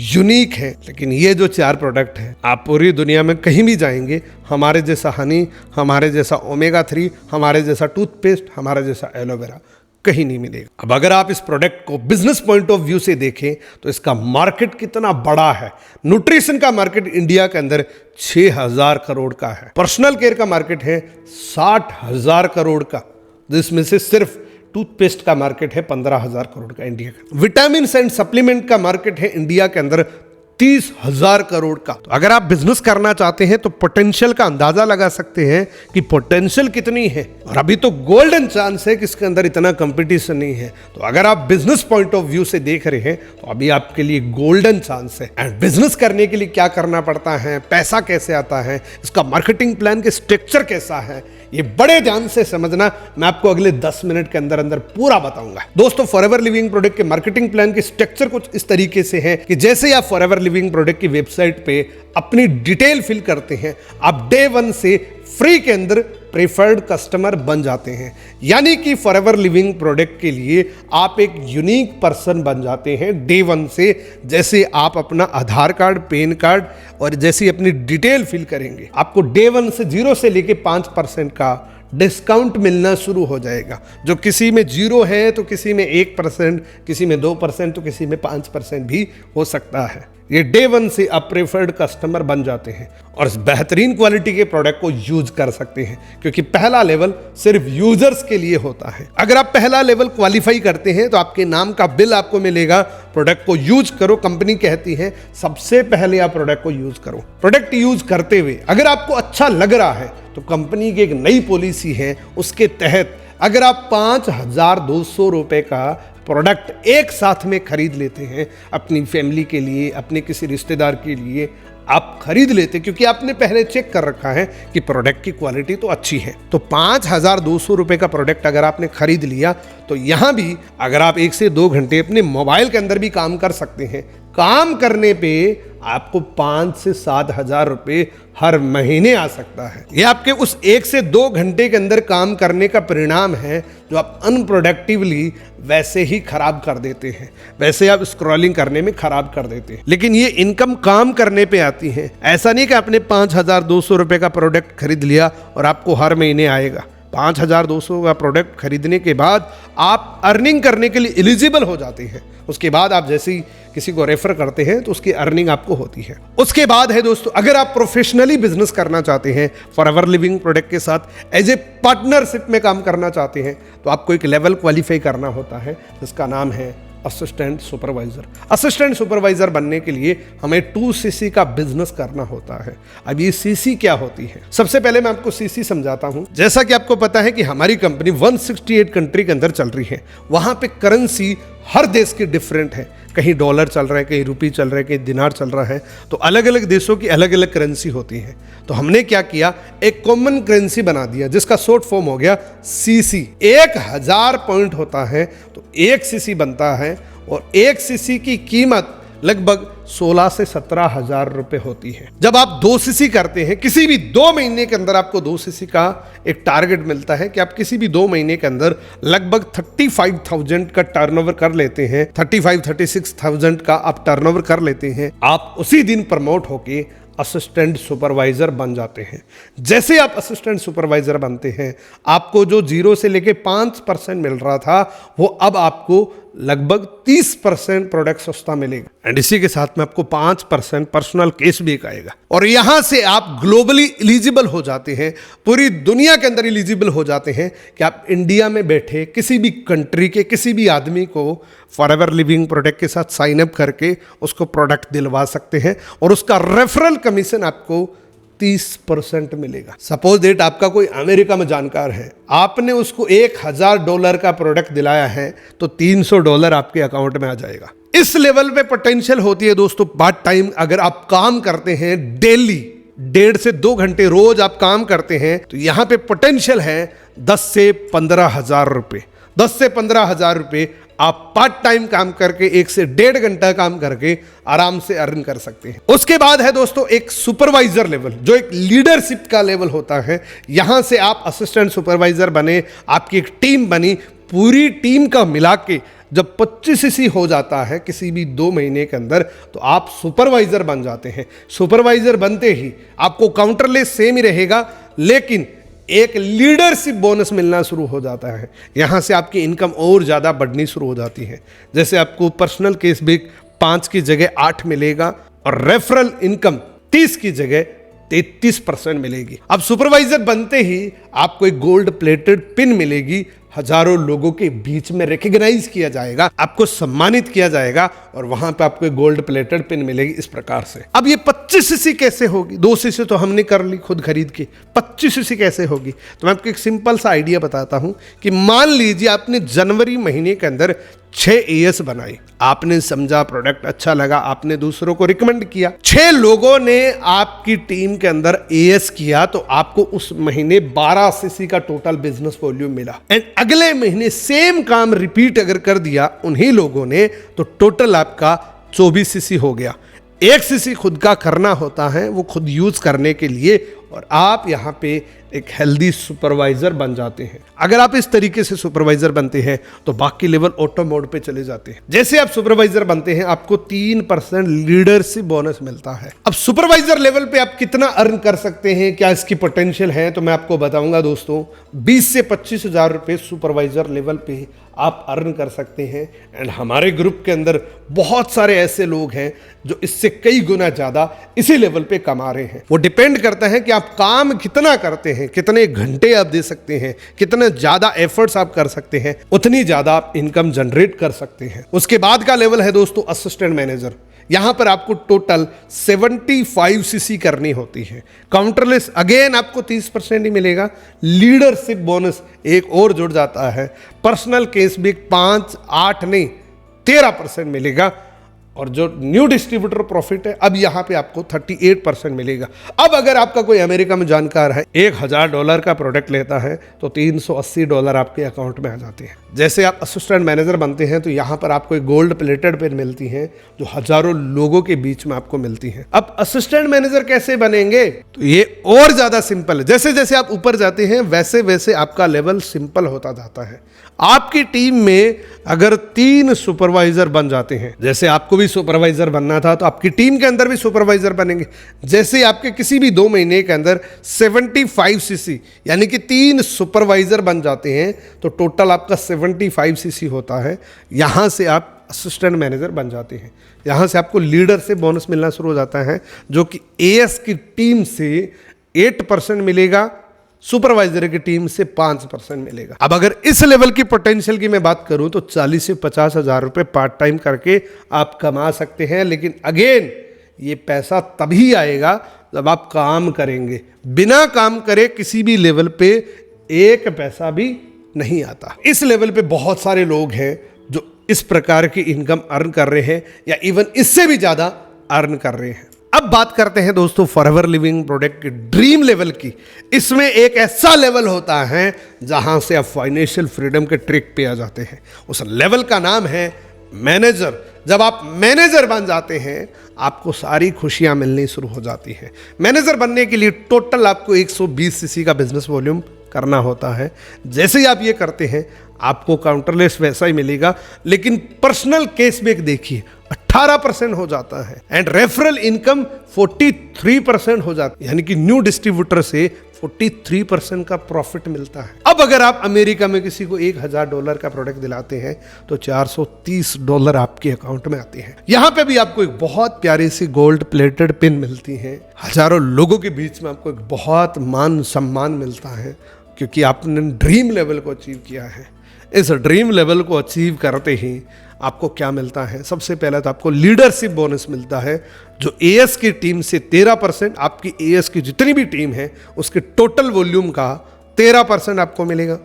Speaker 1: यूनिक है, लेकिन ये जो 4 प्रोडक्ट हैं आप पूरी दुनिया में कहीं भी जाएंगे, हमारे जैसा हनी, हमारे जैसा ओमेगा 3, हमारे जैसा टूथपेस्ट, हमारे जैसा एलोवेरा कहीं नहीं मिलेगा। अब अगर आप इस प्रोडक्ट को बिजनेस पॉइंट ऑफ व्यू से देखें तो इसका मार्केट कितना बड़ा है। न्यूट्रिशन का मार्केट इंडिया के अंदर 6000 करोड़ का है। पर्सनल केयर का मार्केट है 60,000 करोड़ का, जिसमें से सिर्फ टूथपेस्ट का मार्केट है 15,000 करोड़ का इंडिया का। विटामिन एंड सप्लीमेंट का मार्केट है इंडिया के अंदर 30,000 करोड़ का। तो अगर आप बिजनेस करना चाहते हैं तो पोटेंशियल का अंदाजा लगा सकते हैं कि पोटेंशियल कितनी है। और अभी तो गोल्डन चांस है कि इसके अंदर इतना कंपटीशन नहीं है। तो अगर आप बिजनेस पॉइंट ऑफ व्यू से देख रहे हैं तो अभी आपके लिए गोल्डन चांस है। एंड बिजनेस करने के लिए क्या करना पड़ता है, पैसा कैसे आता है, इसका मार्केटिंग प्लान के स्ट्रक्चर कैसा है, ये बड़े ध्यान से समझना मैं आपको अगले 10 मिनट के अंदर अंदर पूरा बताऊंगा। दोस्तों, फॉरएवर लिविंग प्रोडक्ट के मार्केटिंग प्लान के स्ट्रक्चर कुछ इस तरीके से है कि जैसे आप फॉरएवर लिविंग प्रोडक्ट की वेबसाइट पे अपनी डिटेल फिल करते हैं, आप डे 1 से फ्री के अंदर प्रेफर्ड कस्टमर बन जाते हैं। यानी कि फॉरएवर लिविंग प्रोडक्ट के लिए आप एक यूनिक पर्सन बन जाते हैं डे 1 से। जैसे आप अपना आधार कार्ड, पैन कार्ड और जैसी अपनी डिटेल फिल करेंगे, आपको डे 1 से 0 से लेके 5% का डिस्काउंट मिलना शुरू हो जाएगा। जो किसी में 0 है तो किसी में 1%, किसी में 2%, तो किसी में 5% भी हो सकता है। ये डे 1 से आप प्रेफर्ड कस्टमर बन जाते हैं और इस बेहतरीन क्वालिटी के प्रोडक्ट को यूज कर सकते हैं, क्योंकि पहला लेवल सिर्फ यूजर्स के लिए होता है। अगर आप पहला लेवल क्वालिफाई करते हैं तो आपके नाम का बिल आपको मिलेगा। प्रोडक्ट को यूज करो, कंपनी कहती है सबसे पहले आप प्रोडक्ट को यूज करो। प्रोडक्ट यूज करते हुए अगर आपको अच्छा लग रहा है तो कंपनी की एक नई पॉलिसी है, उसके तहत अगर आप 5,200 रुपए का प्रोडक्ट एक साथ में खरीद लेते हैं, अपनी फैमिली के लिए, अपने किसी रिश्तेदार के लिए आप खरीद लेते, क्योंकि आपने पहले चेक कर रखा है कि प्रोडक्ट की क्वालिटी तो अच्छी है, तो 5,200 रुपए का प्रोडक्ट अगर आपने खरीद लिया तो यहाँ भी अगर आप 1 से 2 घंटे अपने मोबाइल के अंदर भी काम कर सकते हैं, काम करने पे आपको 5 से 7,000 रुपए हर महीने आ सकता है। ये आपके उस 1 से 2 घंटे के अंदर काम करने का परिणाम है जो आप अनप्रोडक्टिवली वैसे ही खराब कर देते हैं, वैसे आप स्क्रॉलिंग करने में खराब कर देते हैं। लेकिन ये इनकम काम करने पे आती है। ऐसा नहीं कि आपने 5,200 रुपए का प्रोडक्ट खरीद लिया और आपको हर महीने आएगा। 5,200 का प्रोडक्ट खरीदने के बाद आप अर्निंग करने के लिए एलिजिबल हो जाते हैं। उसके बाद आप जैसे ही किसी को रेफर करते हैं तो उसकी अर्निंग आपको होती है। उसके बाद है दोस्तों, अगर आप प्रोफेशनली बिजनेस करना चाहते हैं, फॉरएवर लिविंग प्रोडक्ट के साथ एज ए पार्टनरशिप में काम करना चाहते हैं, तो आपको एक लेवल क्वालिफाई करना होता है जिसका नाम है असिस्टेंट सुपरवाइजर। असिस्टेंट सुपरवाइजर बनने के लिए हमें 2cc का बिजनेस करना होता है। अब ये cc क्या होती है? सबसे पहले मैं आपको cc समझाता हूं। जैसा कि आपको पता है कि हमारी कंपनी 168 कंट्री के अंदर चल रही है। वहां पे करेंसी हर देश की डिफरेंट है। कहीं डॉलर चल रहा है, कहीं रुपी चल रहा है, कहीं दिनार चल रहा है, तो अलग अलग देशों की अलग अलग करेंसी होती है। तो हमने क्या किया, एक कॉमन करेंसी बना दिया जिसका शॉर्ट फॉर्म हो गया cc। 1000 पॉइंट होता है तो 1 cc बनता है और 1 cc की कीमत लगभग 16 से 17,000 रुपए होती है। जब आप 2 cc करते हैं, किसी भी 2 महीने के अंदर आपको 2 cc का एक टारगेट मिलता है कि आप किसी भी 2 महीने के अंदर लगभग 35,000 का टर्नओवर कर लेते हैं, 36,000 का आप टर्नओवर कर लेते हैं, आप उसी दिन प्रमोट होके असिस्टेंट सुपरवाइजर बन जाते हैं। जैसे आप असिस्टेंट सुपरवाइजर बनते हैं, आपको जो 0 से लेके 5% मिल रहा था वो अब आपको लगभग 30% प्रोडक्ट सस्ता मिलेगा। एंड इसी के साथ में आपको 5% पर्सनल केस भी आएगा और यहां से आप ग्लोबली एलिजिबल हो जाते हैं, पूरी दुनिया के अंदर एलिजिबल हो जाते हैं कि आप इंडिया में बैठे किसी भी कंट्री के किसी भी आदमी को फॉरएवर लिविंग प्रोडक्ट के साथ साइन अप करके उसको प्रोडक्ट दिलवा सकते हैं और उसका रेफरल कमीशन आपको 30% मिलेगा। सपोज डेट आपका कोई अमेरिका में जानकार है, आपने उसको $1,000 का प्रोडक्ट दिलाया है तो $300 आपके अकाउंट में आ जाएगा। इस लेवल पे पोटेंशियल होती है दोस्तों। पार्ट टाइम अगर आप काम करते हैं, डेली 1.5 से 2 घंटे रोज आप काम करते हैं, तो यहां पे पोटेंशियल है 10 से 15,000 रुपए। 10 से 15,000 रुपए आप पार्ट टाइम काम करके 1 से 1.5 घंटा काम करके आराम से अर्न कर सकते हैं। उसके बाद है दोस्तों एक सुपरवाइजर लेवल, जो एक लीडरशिप का लेवल होता है। यहां से आप असिस्टेंट सुपरवाइजर बने, आपकी एक टीम बनी, पूरी टीम का मिला के जब 25 cc हो जाता है किसी भी 2 महीने के अंदर, तो आप सुपरवाइजर बन जाते हैं। सुपरवाइजर बनते ही आपको काउंटरलेस सेम ही रहेगा, लेकिन एक लीडरशिप बोनस मिलना शुरू हो जाता है। यहां से आपकी इनकम और ज़्यादा बढ़नी शुरू हो जाती है। जैसे आपको पर्सनल केस भी 5 की जगह 8 मिलेगा और रेफरल इनकम 30 की जगह 33% मिलेगी। अब सुपरवाइजर बनते ही आपको एक गोल्ड प्लेटेड पिन मिलेगी, हजारों लोगों के बीच में रिकॉग्नाइज किया जाएगा, आपको सम्मानित किया जाएगा और वहां पे आपको एक गोल्ड प्लेटेड पिन मिलेगी इस प्रकार से। अब ये 25 cc कैसे होगी? 2 cc तो हमने कर ली खुद खरीद के, 25 cc कैसे होगी? तो मैं आपको एक सिंपल सा आइडिया बताता हूं कि मान लीजिए आपने जनवरी महीने के अंदर 6 AS बनाई, आपने समझा प्रोडक्ट अच्छा लगा, आपने दूसरों को रिकमेंड किया, 6 लोगों ने आपकी टीम के अंदर AS किया, तो आपको उस महीने 12 cc का टोटल बिजनेस वॉल्यूम मिला। एंड अगले महीने सेम काम रिपीट अगर कर दिया उन्हीं लोगों ने, तो टोटल आपका 24 cc हो गया। 1 cc खुद का करना होता है, वो खुद यूज करने के लिए और आप यहाँ पे एक हेल्दी सुपरवाइजर बन जाते हैं। अगर आप इस तरीके से सुपरवाइजर बनते हैं तो बाकी लेवल ऑटो मोड पे चले जाते हैं। जैसे आप सुपरवाइजर बनते हैं आपको 3% लीडरशिप बोनस मिलता है। अब सुपरवाइजर लेवल पे आप कितना अर्न कर सकते हैं, क्या इसकी पोटेंशियल है, तो मैं आपको बताऊंगा दोस्तों। 20 से 25 हजार रुपए सुपरवाइजर लेवल पे आप अर्न कर सकते हैं। एंड हमारे ग्रुप के अंदर बहुत सारे ऐसे लोग हैं जो इससे कई गुना ज्यादा इसी लेवल पे कमा रहे हैं। वो डिपेंड करता है कि आप काम कितना करते हैं, कितने घंटे आप दे सकते हैं, कितने ज्यादा एफर्ट्स आप कर सकते हैं, उतनी ज्यादा आप इनकम जनरेट कर सकते हैं। उसके बाद का लेवल है दोस्तों असिस्टेंट मैनेजर। यहां पर आपको टोटल 75 सीसी करनी होती है। काउंटरलेस अगेन आपको 30% ही मिलेगा। लीडरशिप बोनस एक और जुड़ जाता है। पर्सनल केस भी 5, 8 नहीं 13% मिलेगा। और जो न्यू डिस्ट्रीब्यूटर प्रॉफिट है अब यहां पे आपको 38% मिलेगा। अब अगर आपका कोई अमेरिका में जानकार है $1000 का प्रोडक्ट लेता है तो $380 आपके अकाउंट में आ जाते हैं। जैसे आप असिस्टेंट मैनेजर बनते हैं तो यहां पर आपको एक गोल्ड प्लेटेड पेन मिलती है जो हजारों लोगों के बीच में आपको मिलती है। अब असिस्टेंट मैनेजर कैसे बनेंगे, तो ये और ज्यादा सिंपल है। जैसे जैसे आप ऊपर जाते हैं वैसे वैसे आपका लेवल सिंपल होता जाता है। आपकी टीम में अगर 3 सुपरवाइजर बन जाते हैं, जैसे आपको भी सुपरवाइजर बनना था तो आपकी टीम के अंदर भी सुपरवाइजर बनेंगे। जैसे आपके किसी भी 2 महीने के अंदर 75 सीसी यानी कि 3 सुपरवाइजर बन जाते हैं तो टोटल आपका 75 सीसी होता है। यहां से आप असिस्टेंट मैनेजर बन जाते हैं। यहां से आपको लीडर से बोनस मिलना शुरू हो जाता है जो कि एएस की टीम से 8% मिलेगा, सुपरवाइजर की टीम से 5% मिलेगा। अब अगर इस लेवल की पोटेंशियल की मैं बात करूं तो 40 से 50 हजार रुपए पार्ट टाइम करके आप कमा सकते हैं। लेकिन अगेन ये पैसा तभी आएगा जब आप काम करेंगे। बिना काम करे किसी भी लेवल पे एक पैसा भी नहीं आता। इस लेवल पे बहुत सारे लोग हैं जो इस प्रकार की इनकम अर्न कर रहे हैं या इवन इससे भी ज्यादा अर्न कर रहे हैं। अब बात करते हैं दोस्तों फॉरएवर लिविंग प्रोडक्ट के ड्रीम लेवल की। इसमें एक ऐसा लेवल होता है जहां से आप फाइनेंशियल फ्रीडम के ट्रिक पे आ जाते हैं। उस लेवल का नाम है मैनेजर। जब आप मैनेजर बन जाते हैं आपको सारी खुशियां मिलनी शुरू हो जाती हैं। मैनेजर बनने के लिए टोटल आपको 120 सीसी का बिजनेस वॉल्यूम करना होता है। जैसे ही आप ये करते हैं आपको काउंटरलेस वैसा ही मिलेगा, लेकिन पर्सनल कैशबैक देखिए 18% हो जाता है एंड रेफरल इनकम 43% हो जाती है। यानी कि न्यू डिस्ट्रीब्यूटर से 43% का प्रॉफिट मिलता है। अब अगर आप अमेरिका में किसी को $1000 का प्रोडक्ट दिलाते हैं तो $430 आपके अकाउंट में आते हैं। यहां पे भी आपको एक बहुत प्यारी सी गोल्ड प्लेटेड पिन मिलती है। हजारों लोगों के बीच में आपको एक बहुत मान सम्मान मिलता है क्योंकि आपने ड्रीम लेवल को अचीव किया है। इस ड्रीम लेवल को अचीव करते ही आपको क्या मिलता है, सबसे पहले तो आपको लीडरशिप बोनस मिलता है जो एएस की टीम से 13%, आपकी एएस की जितनी भी टीम है उसके टोटल वॉल्यूम का 13% आपको मिलेगा।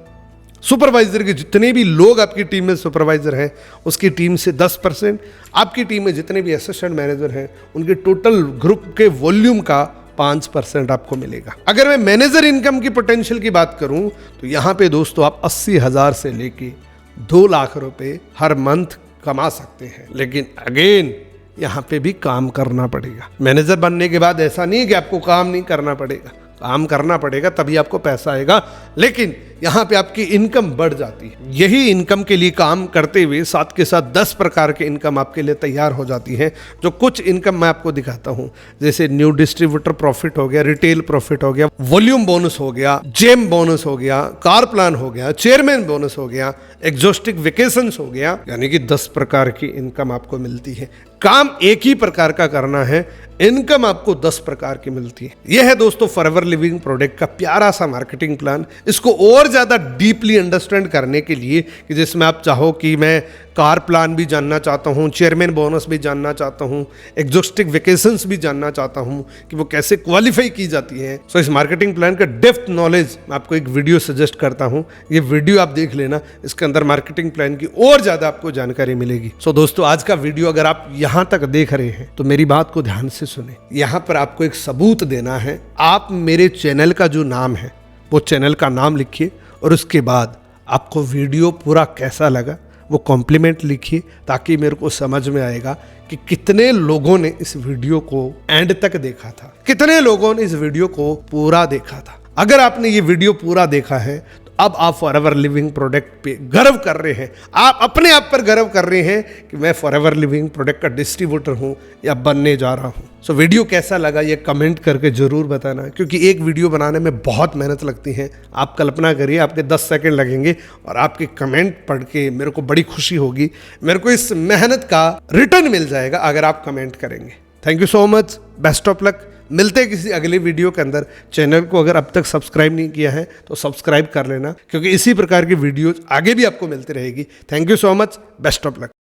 Speaker 1: सुपरवाइजर के जितने भी लोग आपकी टीम में सुपरवाइजर हैं उसकी टीम से 10%, आपकी टीम में जितने भी असिस्टेंट मैनेजर हैं उनके टोटल ग्रुप के वॉल्यूम का 5% आपको मिलेगा। अगर मैं मैनेजर इनकम की पोटेंशियल की बात करूं तो यहां पे दोस्तों आप 80,000 से लेके 2 लाख रुपए हर मंथ कमा सकते हैं। लेकिन अगेन यहां पे भी काम करना पड़ेगा। मैनेजर बनने के बाद ऐसा नहीं है कि आपको काम नहीं करना पड़ेगा, काम करना पड़ेगा तभी आपको पैसा आएगा। लेकिन यहाँ पे आपकी इनकम बढ़ जाती है। यही इनकम के लिए काम करते हुए साथ के साथ 10 प्रकार के इनकम आपके लिए तैयार हो जाती है। जो कुछ इनकम मैं आपको दिखाता हूँ, जैसे न्यू डिस्ट्रीब्यूटर प्रॉफिट हो गया, रिटेल प्रॉफिट हो गया, वॉल्यूम बोनस हो गया, जेम बोनस हो गया, कार प्लान हो गया, चेयरमैन बोनस हो गया, एग्जॉस्टिक वेकेशंस हो गया। यानी कि 10 प्रकार की इनकम आपको मिलती है। काम एक ही प्रकार का करना है, इनकम आपको 10 प्रकार की मिलती है। यह है दोस्तों फॉरएवर लिविंग प्रोडक्ट का प्यारा सा मार्केटिंग प्लान। इसको और ज्यादा डीपली अंडरस्टैंड करने के लिए कि जिसमें आप चाहो कि मैं कार प्लान भी जानना चाहता हूँ, चेयरमैन बोनस भी जानना चाहता हूँ, एग्जॉस्टिक वेकेशंस भी जानना चाहता हूँ कि वो कैसे क्वालिफाई की जाती है। सो इस मार्केटिंग प्लान का डेप्थ नॉलेज मैं आपको एक वीडियो सजेस्ट करता हूँ। ये वीडियो आप देख लेना, इसके अंदर मार्केटिंग प्लान की और ज्यादा आपको जानकारी मिलेगी। सो दोस्तों आज का वीडियो अगर आप यहाँ तक देख रहे हैं तो मेरी बात को ध्यान से सुने। यहाँ पर आपको एक सबूत देना है। आप मेरे चैनल का जो नाम है वो चैनल का नाम लिखिए और उसके बाद आपको वीडियो पूरा कैसा लगा वो कॉम्प्लीमेंट लिखिए, ताकि मेरे को समझ में आएगा कि कितने लोगों ने इस वीडियो को एंड तक देखा था, कितने लोगों ने इस वीडियो को पूरा देखा था। अगर आपने ये वीडियो पूरा देखा है तो अब आप फॉरएवर लिविंग प्रोडक्ट पे गर्व कर रहे हैं, आप अपने आप पर गर्व कर रहे हैं कि मैं फॉरएवर लिविंग प्रोडक्ट का डिस्ट्रीब्यूटर हूं या बनने जा रहा हूं। सो वीडियो कैसा लगा ये कमेंट करके जरूर बताना, क्योंकि एक वीडियो बनाने में बहुत मेहनत लगती है। आप कल्पना करिए आपके 10 सेकंड लगेंगे और आपके कमेंट पढ़ के मेरे को बड़ी खुशी होगी, मेरे को इस मेहनत का रिटर्न मिल जाएगा अगर आप कमेंट करेंगे। Thank you so much, best of luck. मिलते हैं किसी अगले वीडियो के अंदर। चैनल को अगर अब तक सब्सक्राइब नहीं किया है तो सब्सक्राइब कर लेना, क्योंकि इसी प्रकार की वीडियोज आगे भी आपको मिलती रहेगी। Thank you so much, best of luck.